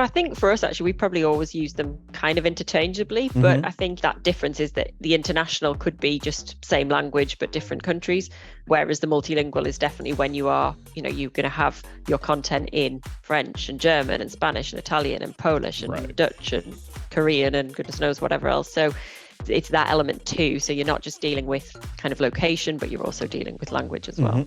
I think for us, actually, we probably always use them kind of interchangeably. But I think that difference is that the international could be just same language, but different countries. Whereas the multilingual is definitely when you are, you're going to have your content in French and German and Spanish and Italian and Polish and Dutch and Korean and goodness knows whatever else. So it's that element too. So you're not just dealing with kind of location, but you're also dealing with language as well.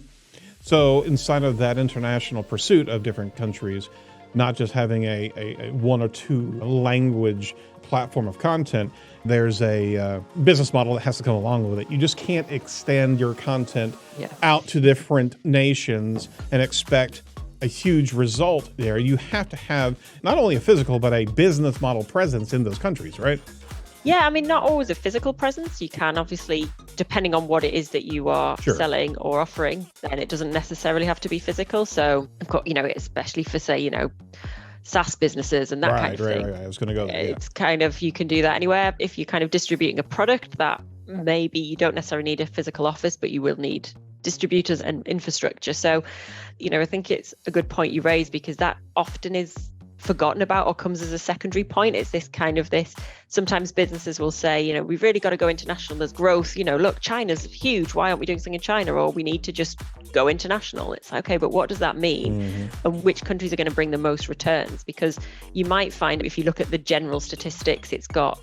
So inside of that international pursuit of different countries, not just having a one or two language platform of content, there's a business model that has to come along with it. You just can't extend your content out to different nations and expect a huge result there. You have to have not only a physical, but a business model presence in those countries, right? Yeah, I mean, not always a physical presence. You can obviously, depending on what it is that you are selling or offering, then it doesn't necessarily have to be physical. So, of course, especially for, say, SaaS businesses and that kind of thing. Right. I was going to go there. It's kind of, you can do that anywhere. If you're kind of distributing a product that maybe you don't necessarily need a physical office, but you will need distributors and infrastructure. So, I think it's a good point you raise, because that often is forgotten about or comes as a secondary point. It's sometimes businesses will say, we've really got to go international, there's growth, look, China's huge, why aren't we doing something in China? Or we need to just go international. It's okay, but what does that mean? And which countries are going to bring the most returns? Because you might find, if you look at the general statistics, it's got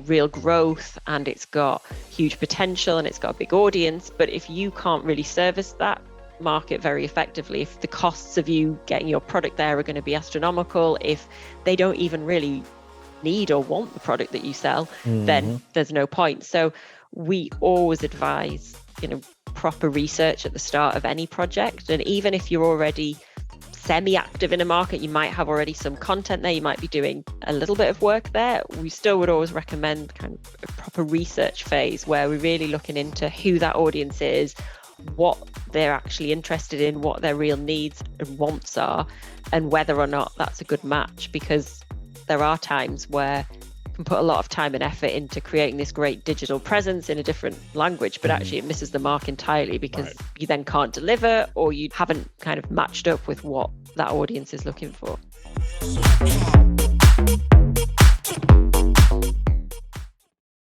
real growth and it's got huge potential and it's got a big audience. But if you can't really service that market very effectively, if the costs of you getting your product there are going to be astronomical, if they don't even really need or want the product that you sell, then there's no point. So we always advise, proper research at the start of any project. And even if you're already semi-active in a market, you might have already some content there, you might be doing a little bit of work there, we still would always recommend kind of a proper research phase where we're really looking into who that audience is, what they're actually interested in, what their real needs and wants are, and whether or not that's a good match. Because there are times where you can put a lot of time and effort into creating this great digital presence in a different language, but actually it misses the mark entirely, because you then can't deliver, or you haven't kind of matched up with what that audience is looking for.